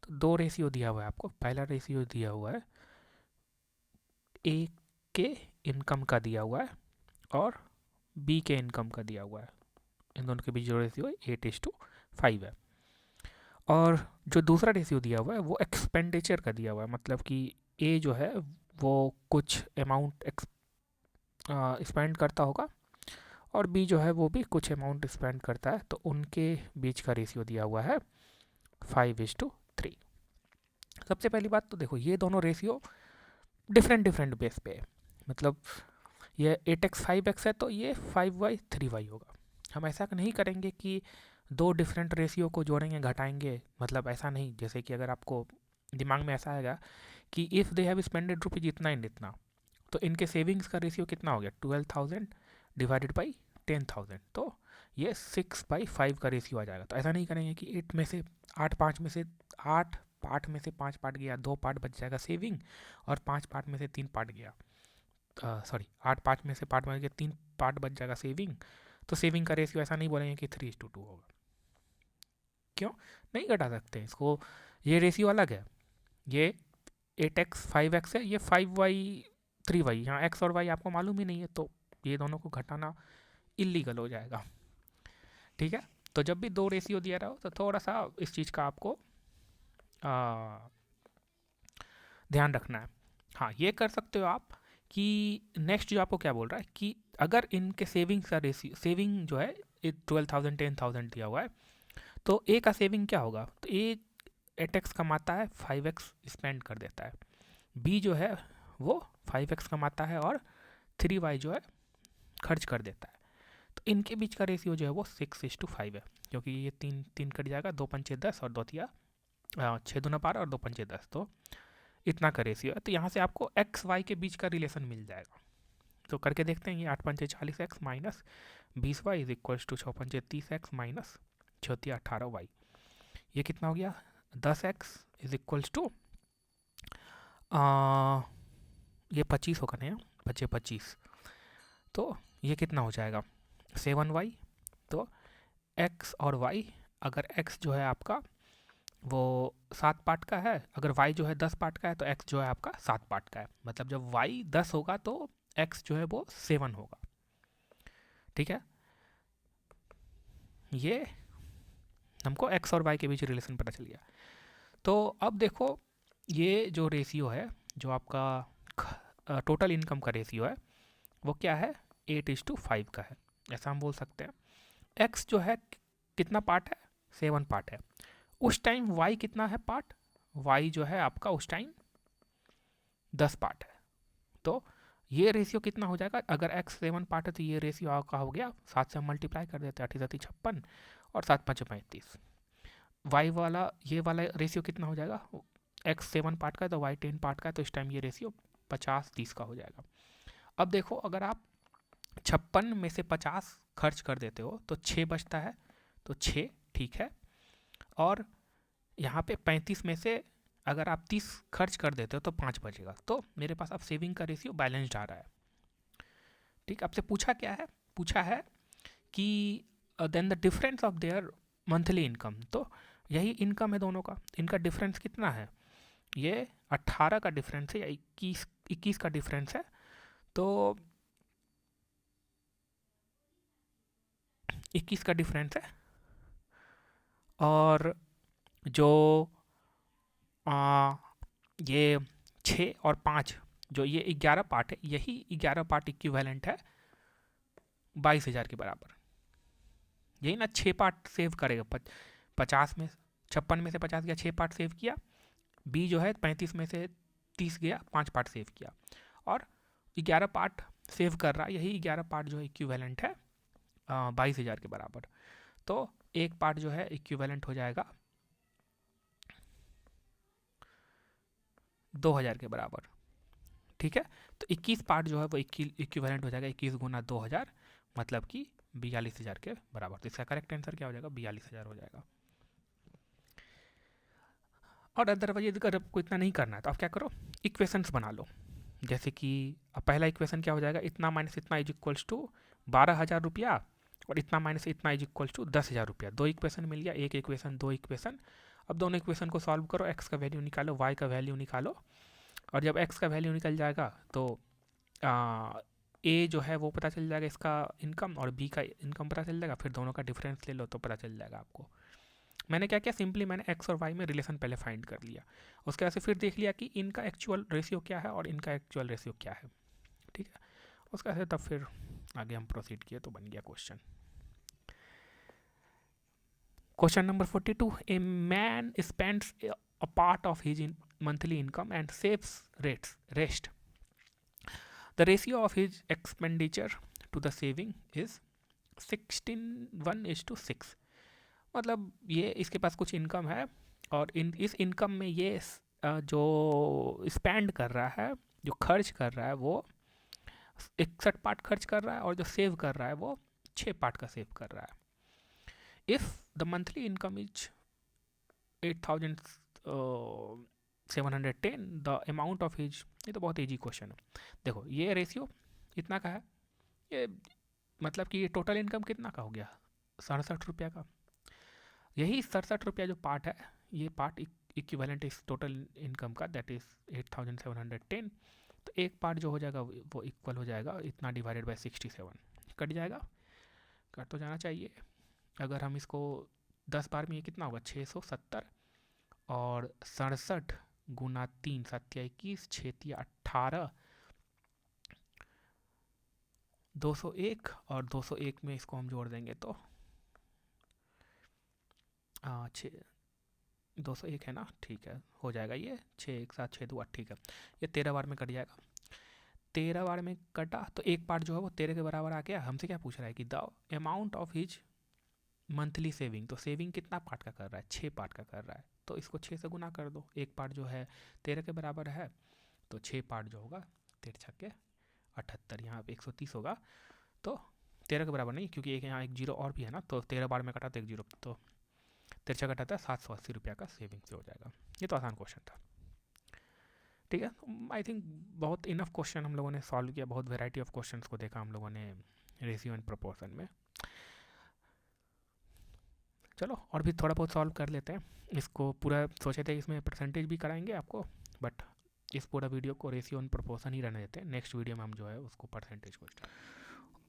तो दो रेशियो दिया हुआ है आपको। पहला रेशियो दिया हुआ है A के इनकम का दिया हुआ है और B के इनकम का दिया हुआ है। इन दोनों के बीच जो रेशियो है 8:5 है। और जो दूसरा रेशियो दिया हुआ है वो एक्सपेंडिचर का दिया हुआ है, मतलब कि A जो है वो कुछ अमाउंट स्पेंड करता होगा और B जो है वो भी कुछ अमाउंट स्पेंड करता है, तो उनके बीच का रेशियो दिया हुआ है 5:3। सबसे पहली बात तो देखो, ये दोनों रेशियो डिफरेंट बेस पे है। मतलब ये 8x 5x है तो ये 5y 3y होगा। हम ऐसा नहीं करेंगे कि दो डिफरेंट रेशियो को जोड़ेंगे घटाएंगे, मतलब ऐसा नहीं। जैसे कि अगर आपको दिमाग में ऐसा आएगा कि if they have spended rupees इतना एंड इतना, तो इनके सेविंग्स का रेशियो कितना हो गया 12,000 डिवाइडेड बाई 10,000, तो ये 6/5 का रेशियो आ जाएगा। तो ऐसा नहीं करेंगे कि 8 में से 8 पार्ट में से 5 पार्ट गया, 2 पार्ट बच जाएगा सेविंग, और 5 पार्ट में से 3 पार्ट गया, सॉरी 8 पार्ट में से पार्ट बच गया 3 पार्ट बच जाएगा सेविंग। तो सेविंग का रेशियो ऐसा नहीं बोलेंगे कि 3:2 होगा। क्यों नहीं घटा सकते इसको, ये रेशियो अलग है। ये 8x 5x है, ये 5y 3y। यहाँ x और y आपको मालूम ही नहीं है, तो ये दोनों को घटाना इलीगल हो जाएगा। ठीक है, तो जब भी दो रेशियो दिया रहा हो तो थोड़ा सा इस चीज़ का आपको ध्यान रखना है। हाँ, ये कर सकते हो आप कि नेक्स्ट जो आपको क्या बोल रहा है कि अगर इनके सेविंग्स का रेशियो, सेविंग जो है 12,000 10,000 दिया हुआ है, तो ए का सेविंग क्या होगा, तो ए 8x कमाता है 5x स्पेंड कर देता है, बी जो है वो 5x कमाता है और 3y जो है खर्च कर देता है। तो इनके बीच का रेशियो जो है वो 6:5 है, क्योंकि ये 3 कट जाएगा, 2 पंचे 10 और 2 तिया 6 दूना 12 और 2 पंचे 10, तो इतना का रेशियो है। तो यहाँ से आपको एक्स वाई के बीच का रिलेशन मिल जाएगा। तो करके देखते हैं, ये 8 पंचे 40x minus 20y is equal to 6 पंचे 30x माइनस 6 18y। ये कितना हो गया 10x इज इक्वल टू ये 25 होगा ना, बचे 25, तो ये कितना हो जाएगा 7y। तो x और y, अगर x जो है आपका वो 7 पार्ट का है, अगर y जो है 10 पार्ट का है, तो x जो है आपका 7 पार्ट का है। मतलब जब y 10 होगा तो x जो है वो 7 होगा। ठीक है, ये हमको x और y के बीच रिलेशन पता चल गया। तो अब देखो, ये जो रेशियो है, जो आपका टोटल इनकम का रेशियो है, वो क्या है 8:5 का है, ऐसा हम बोल सकते हैं। x जो है कितना पार्ट है 7 पार्ट है। उस टाइम y कितना है पार्ट, y जो है आपका उस टाइम 10 पार्ट है। तो ये रेशियो कितना हो जाएगा, अगर x 7 पार्ट है तो ये रेशियो आपका हो गया 7 से हम मल्टीप्लाई कर देते हैं 8 56 और 7 5 35। y वाला ये वाला रेशियो कितना हो जाएगा, x 7 पार्ट का है तो y 10 पार्ट का है, तो इस टाइम ये रेशियो 50-30 का हो जाएगा। अब देखो, अगर आप 56 में से 50 खर्च कर देते हो तो 6 बचता है, तो 6 ठीक है। और यहाँ पे 35 में से अगर आप 30 खर्च कर देते हो तो 5 बचेगा। तो मेरे पास अब सेविंग का रेशियो बैलेंस्ड आ रहा है। ठीक, आपसे पूछा क्या है, पूछा है कि then the difference of their monthly income. तो यही इनकम है दोनों का, इनका डिफरेंस कितना है, ये 18 का डिफरेंस है या 21 का डिफरेंस है, तो 21 का डिफरेंस है। और जो ये 6 और 5 जो ये 11 पार्ट है, यही 11 पार्ट इक्विवेलेंट है 22,000 के बराबर। यही ना 6 पार्ट सेव करेगा, 50 में 56 में से 50 गया, 6 पार्ट सेव किया। बी जो है 35 में से 30 गया, 5 पार्ट सेव किया, और 11 पार्ट सेव कर रहा है। यही 11 पार्ट जो है इक्विवेलेंट है 22,000 के बराबर। तो एक पार्ट जो है इक्विवेलेंट हो जाएगा 2,000 के बराबर। ठीक है, तो 21 पार्ट जो है वो इक्विवेलेंट हो जाएगा 21 गुना 2,000, मतलब कि 42,000 के बराबर। तो इसका करेक्ट आंसर क्या हो जाएगा? 42,000 हो जाएगा। और अदरवाइज अगर आपको इतना नहीं करना है तो आप क्या करो, इक्वेशंस बना लो। जैसे कि अब पहला इक्वेशन क्या हो जाएगा, इतना माइनस इतना इज इक्वल्स टू 12,000 रुपया, और इतना माइनस इतना इज इक्वल्स टू 10,000 रुपया। दो इक्वेशन मिल गया, एक इक्वेशन, दो इक्वेशन। अब दोनों इक्वेशन को सॉल्व करो, एक्स का वैल्यू निकालो, वाई का वैल्यू निकालो, और जब एक्स का वैल्यू निकल जाएगा तो ए जो है वो पता चल जाएगा इसका इनकम, और बी का इनकम पता चल जाएगा। फिर दोनों का डिफरेंस ले लो तो पता चल जाएगा आपको। मैंने क्या किया, सिंपली मैंने एक्स और वाई में रिलेशन पहले फाइंड कर लिया, उसके बाद से फिर देख लिया कि इनका एक्चुअल रेशियो क्या है और इनका एक्चुअल रेशियो क्या है। ठीक है, उसके बाद से तब फिर आगे हम प्रोसीड किए तो बन गया question. Question number 42, a man spends a part of his monthly income and saves rest. The ratio of his expenditure to the saving is 16:1:6। मतलब ये इसके पास कुछ इनकम है, और इस इनकम में ये जो स्पेंड कर रहा है, जो खर्च कर रहा है, वो 61 पार्ट खर्च कर रहा है, और जो सेव कर रहा है वो 6 पार्ट का सेव कर रहा है। If the monthly income is 8,710, the amount of his, ये तो बहुत ईजी क्वेश्चन है। देखो ये रेशियो इतना का है, ये मतलब कि ये टोटल इनकम कितना का हो गया, 67 रुपया का। यही 67 रुपया जो पार्ट है, ये पार्ट इक्विवेलेंट इस टोटल इनकम का, दैट इज 8,710। तो एक पार्ट जो हो जाएगा वो इक्वल हो जाएगा इतना डिवाइडेड बाय 67। कट जाएगा, कट तो जाना चाहिए। अगर हम इसको 10 बार में, ये कितना होगा, 670, और 67 गुना 3, 7 21, 6 18, 201, और 201 में इसको हम जोड़ देंगे तो 201 है ना, ठीक है, हो जाएगा ये 6 1 7 6 2 8, ठीक है। ये 13 बार में कट जाएगा। 13 बार में कटा तो एक पार्ट जो है वो 13 के बराबर आ गया। हमसे क्या पूछ रहा है कि the amount of his monthly saving, तो सेविंग कितना पार्ट का कर रहा है, 6 पार्ट का कर रहा है, तो इसको 6 से गुना कर दो। एक पार्ट जो है 13 के बराबर है, तो 6 पार्ट जो होगा 13 छक्के 78, यहाँ पे 130 होगा। तो 13 के बराबर नहीं, क्योंकि एक यहाँ एक जीरो और भी है ना, तो 13 बार में कटा तो एक जीरो, तो 13 कटाता है 780 रुपया का सेविंग से हो जाएगा। ये तो आसान क्वेश्चन था। ठीक है, आई थिंक बहुत इनफ क्वेश्चन हम लोगों ने सॉल्व किया, बहुत वेराइटी ऑफ क्वेश्चंस को देखा हम लोगों ने रेशियो एंड प्रोपोर्शन में। चलो और भी थोड़ा बहुत सॉल्व कर लेते हैं इसको। पूरा सोचे थे इसमें परसेंटेज भी कराएंगे आपको, बट इस पूरा वीडियो को रेशियो एंड प्रोपोर्शन ही रहने देते हैं। नेक्स्ट वीडियो में हम जो है उसको परसेंटेज को start.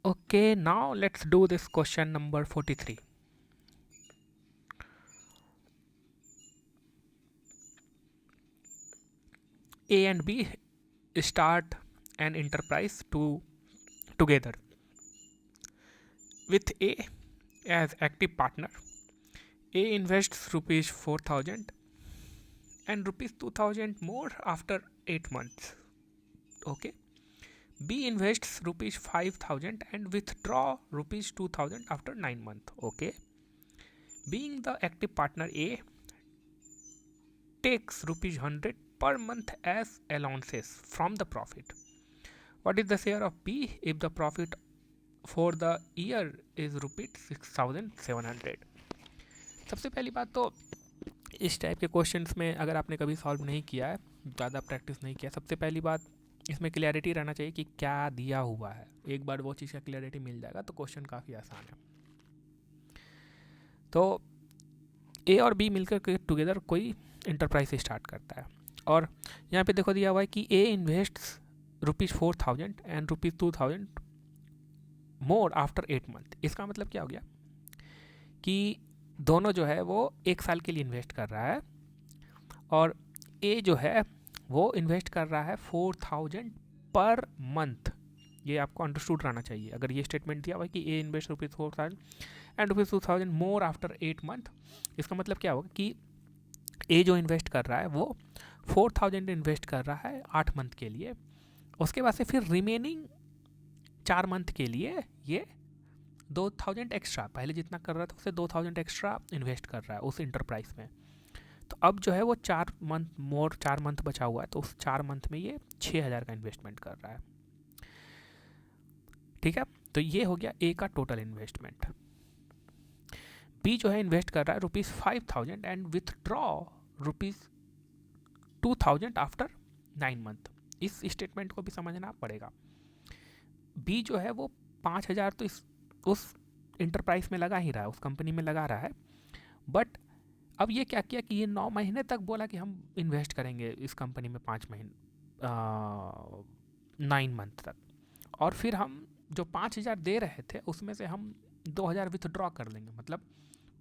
Okay, now let's do this question number 43। A and B start an enterprise together with A as active partner. A invests rupees 4,000 and rupees 2,000 more after 8 months. Okay. B invests rupees 5,000 and withdraw rupees 2,000 after 9 months. Okay. Being the active partner, A takes rupees 100 per month as allowances from the profit. What is the share of B if the profit for the year is rupees 6,700? सबसे पहली बात तो इस टाइप के क्वेश्चंस में अगर आपने कभी सॉल्व नहीं किया है, ज़्यादा प्रैक्टिस नहीं किया, सबसे पहली बात इसमें क्लैरिटी रहना चाहिए कि क्या दिया हुआ है। एक बार वो चीज़ का क्लैरिटी मिल जाएगा तो क्वेश्चन काफ़ी आसान है। तो ए और बी मिलकर के टुगेदर कोई इंटरप्राइज स्टार्ट करता है। और यहाँ पे देखो दिया हुआ है कि a invest ₹4,000 and ₹2,000 more after 8 month. इसका मतलब क्या हो गया कि दोनों जो है वो 1 साल के लिए इन्वेस्ट कर रहा है और ए जो है वो इन्वेस्ट कर रहा है 4,000 पर मंथ। ये आपको अंडरस्टूड रहना चाहिए। अगर ये स्टेटमेंट दिया हुआ है कि a invest ₹4,000 and ₹2,000 more after 8 month, इसका मतलब क्या होगा कि ए जो इन्वेस्ट कर रहा है वो 4,000 इन्वेस्ट कर रहा है 8 मंथ के लिए। उसके बाद से फिर रिमेनिंग 4 मंथ के लिए ये 2,000 एक्स्ट्रा, पहले जितना कर रहा था उससे 2,000 एक्स्ट्रा इन्वेस्ट कर रहा है उस इंटरप्राइज में। तो अब जो है वो 4 मंथ बचा हुआ है, तो उस 4 मंथ में ये 6,000 का इन्वेस्टमेंट कर रहा है। ठीक है, तो ये हो गया ए का टोटल इन्वेस्टमेंट। बी जो है इन्वेस्ट कर रहा है ₹5,000 एंड विथड्रॉ ₹2,000 आफ्टर 9 मंथ। इस स्टेटमेंट को भी समझना पड़ेगा। बी जो है वो 5,000 तो उस इंटरप्राइज में लगा ही रहा है, उस कंपनी में लगा रहा है, बट अब ये क्या किया कि ये 9 महीने तक बोला कि हम इन्वेस्ट करेंगे इस कंपनी में 9 मंथ तक, और फिर हम जो 5,000 दे रहे थे उसमें से हम 2,000 विथड्रॉ कर लेंगे। मतलब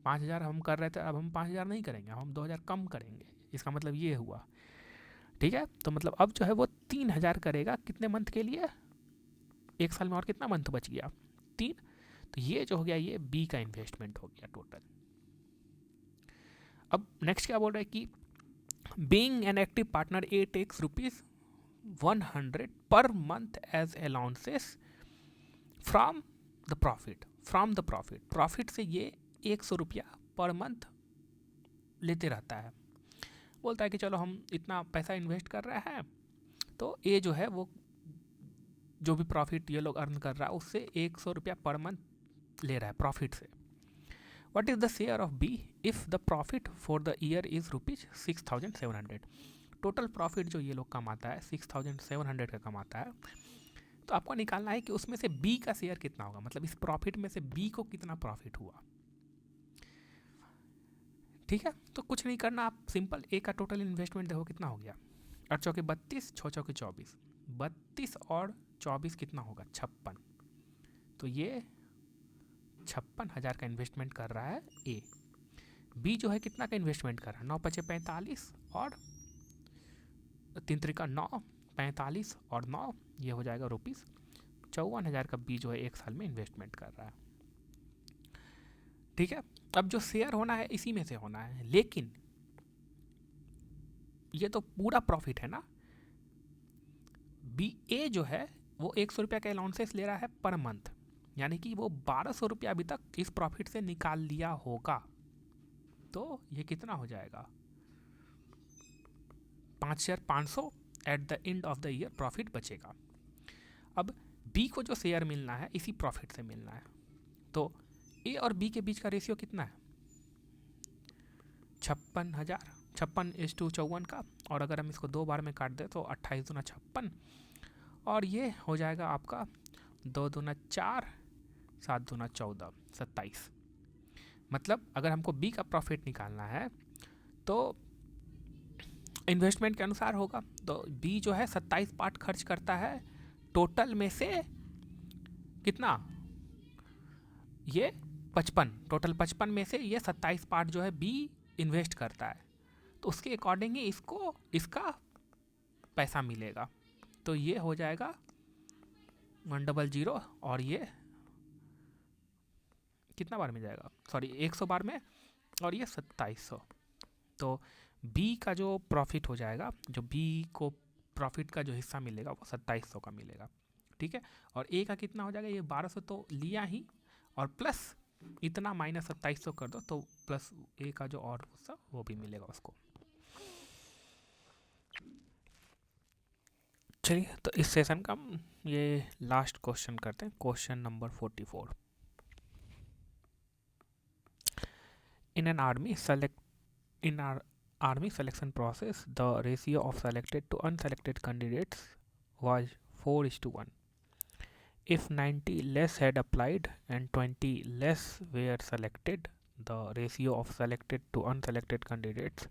5,000 हम कर रहे थे, अब हम 5,000 नहीं करेंगे, हम 2,000 कम करेंगे। इसका मतलब ये हुआ। ठीक है, तो मतलब अब जो है वो 3,000 करेगा कितने मंथ के लिए, 1 साल में और कितना मंथ बच गया, 3। तो ये जो हो गया ये बी का इन्वेस्टमेंट हो गया टोटल। अब नेक्स्ट क्या बोल रहा है कि being an active partner a takes ₹100 per month as allowances from the profit. Profit से ये ₹100 पर मंथ लेते रहता है। बोलता है कि चलो हम इतना पैसा इन्वेस्ट कर रहे हैं, तो ए जो है वो जो भी प्रॉफिट ये लोग अर्न कर रहा है उससे ₹100 पर मंथ ले रहा है प्रॉफिट से। What is the share of B if the profit for the year is ₹6,700? Total profit जो ये लोग कमाता है 6,700 का कमाता है, तो आपको निकालना है कि उसमें से B का शेयर कितना होगा, मतलब इस प्रॉफिट में से B को कितना प्रॉफिट हुआ। ठीक है, तो कुछ नहीं करना, आप सिंपल ए का टोटल इन्वेस्टमेंट देखो कितना हो गया, 8 चौके 32, 6 चौके 24, 32 और 24 कितना होगा 56। तो ये 56,000 का इन्वेस्टमेंट कर रहा है ए। बी जो है कितना का इन्वेस्टमेंट कर रहा है, 9 × 5 = 45 और 3 × 3 = 9, 45 और 9 ये हो जाएगा ₹54,000 का बी जो है 1 साल में इन्वेस्टमेंट कर रहा है। ठीक है, अब जो शेयर होना है इसी में से होना है, लेकिन ये तो पूरा प्रॉफिट है ना। बी ए जो है वो ₹100 का अलाउंसेस ले रहा है पर मंथ, यानी कि वो ₹1,200 अभी तक इस प्रॉफिट से निकाल लिया होगा। तो ये कितना हो जाएगा, 5,500 at the end of the year profit बचेगा। अब बी को जो शेयर मिलना है इसी प्रॉफिट से मिलना है, तो ए और बी के बीच का रेशियो कितना है 56,000, 56:54 का, और अगर हम इसको 2 बार में काट दें तो 28 दूना 56, और ये हो जाएगा आपका 2 दूना 4, 7 दूना 14, 27। मतलब अगर हमको बी का प्रॉफिट निकालना है तो इन्वेस्टमेंट के अनुसार होगा। तो बी जो है 27 पार्ट खर्च करता है टोटल में से, कितना ये 55, टोटल 55 में से ये 27 पार्ट जो है बी इन्वेस्ट करता है, तो उसके अकॉर्डिंग ही इसको इसका पैसा मिलेगा। तो ये हो जाएगा 100 और ये कितना बार में जाएगा, सॉरी 100 बार में, और ये 2700। तो बी का जो प्रॉफिट हो जाएगा, जो बी को प्रॉफिट का जो हिस्सा मिलेगा वो 2700 का मिलेगा। ठीक है, और ए का कितना हो जाएगा, ये 1200 तो लिया ही, और प्लस इतना माइनस 2700 कर दो तो प्लस ए का जो और हिस्सा वो भी मिलेगा उसको। चलिए, तो इस सेशन का हम ये लास्ट क्वेश्चन करते हैं, question number 44। In our army selection process, the ratio of selected to unselected candidates was 4:1. If 90 less had applied and 20 less were selected, the ratio of selected to unselected candidates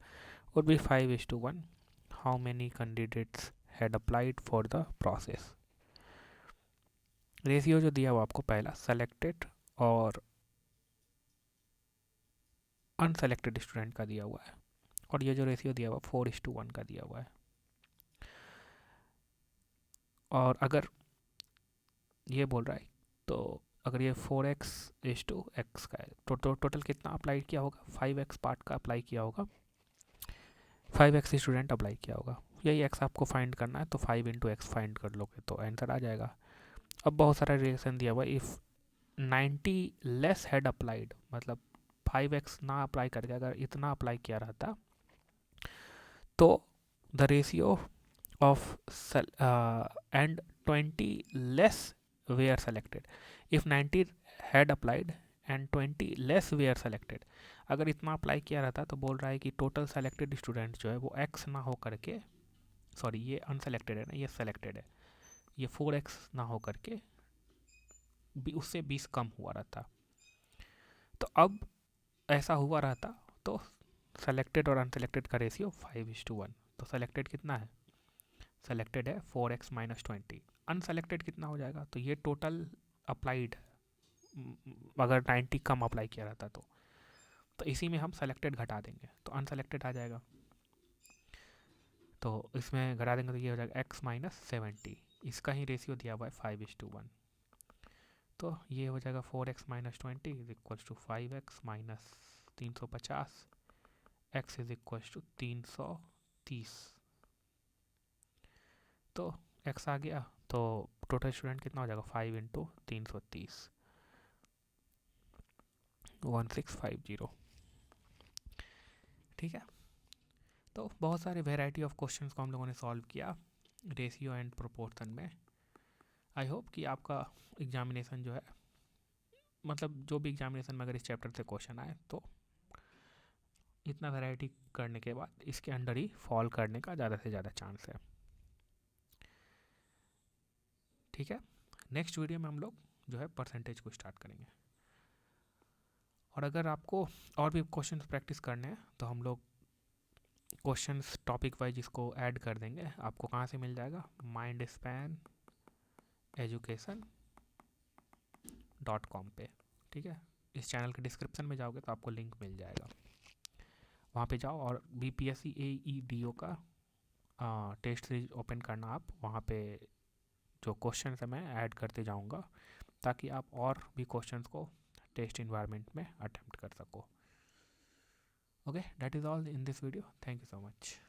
would be 5:1. how many candidates had applied for the process. Ratio जो दिया हुआ आपको पहला सेलेक्टेड और अनसेलेक्टेड स्टूडेंट का दिया हुआ है, और ये जो रेशियो दिया हुआ 4:1 का दिया हुआ है। और अगर ये बोल रहा है तो अगर ये 4x:x का है तो टोटल कितना अप्लाई किया होगा, 5x पार्ट का अप्लाई किया होगा, 5x स्टूडेंट अप्लाई किया होगा। यही x आपको फाइंड करना है, तो 5 × x फाइंड कर लोगे तो आंसर आ जाएगा। अब बहुत सारा रिलेशन दिया हुआ है, इफ़ 90 लेस हैड अप्लाइड, मतलब 5x ना अप्लाई करके अगर इतना अप्लाई किया रहता तो the ratio of and 20 less were selected. If 90 had applied and 20 less were selected, अगर इतना अप्लाई किया रहता तो बोल रहा है कि टोटल सेलेक्टेड स्टूडेंट जो है वो x ना हो करके, सॉरी ये अनसेलेक्टेड है ना, ये सेलेक्टेड है, ये 4x ना हो करके उससे 20 कम हुआ रहता। तो अब ऐसा हुआ रहता तो सेलेक्टेड और अनसेलेक्टेड का रेशियो 5:1। तो सेलेक्टेड कितना है, सेलेक्टेड है 4x - 20, अनसेलेक्टेड कितना हो जाएगा, तो ये टोटल अप्लाइड अगर 90 कम अप्लाई किया रहता तो इसी में हम सेलेक्टेड घटा देंगे तो अनसेलेक्टेड आ जाएगा। तो इसमें घटा देंगे तो ये हो जाएगा x - 70, इसका ही रेशियो दिया हुआ है 5:1। तो ये हो जाएगा 4x - 20 = 5x - 350, x = 330। तो x आ गया, तो टोटल स्टूडेंट कितना हो जाएगा 5 × 330, 1650। ठीक है, तो बहुत सारे वेराइटी ऑफ क्वेश्चंस को हम लोगों ने सॉल्व किया रेशियो एंड प्रोपोर्शन में। आई होप कि आपका एग्जामिनेशन जो है, मतलब जो भी एग्जामिनेशन में अगर इस चैप्टर से क्वेश्चन आए तो इतना वैरायटी करने के बाद इसके अंडर ही फॉल करने का ज़्यादा से ज़्यादा चांस है। ठीक है, नेक्स्ट वीडियो में हम लोग जो है परसेंटेज को स्टार्ट करेंगे। और अगर आपको और भी क्वेश्चंस प्रैक्टिस करने हैं तो हम लोग क्वेश्चंस टॉपिक वाइज इसको ऐड कर देंगे। आपको कहाँ से मिल जाएगा, mindspaneducation.com पे। ठीक है, इस चैनल के डिस्क्रिप्शन में जाओगे तो आपको लिंक मिल जाएगा, वहाँ पे जाओ और BPSC AEDO का टेस्ट सीरीज ओपन करना आप। वहाँ पे जो क्वेश्चन है मैं ऐड करते जाऊँगा ताकि आप और भी क्वेश्चंस को टेस्ट इन्वायरमेंट में अटेम्प्ट कर सको। Okay, that is all in this video, thank you so much.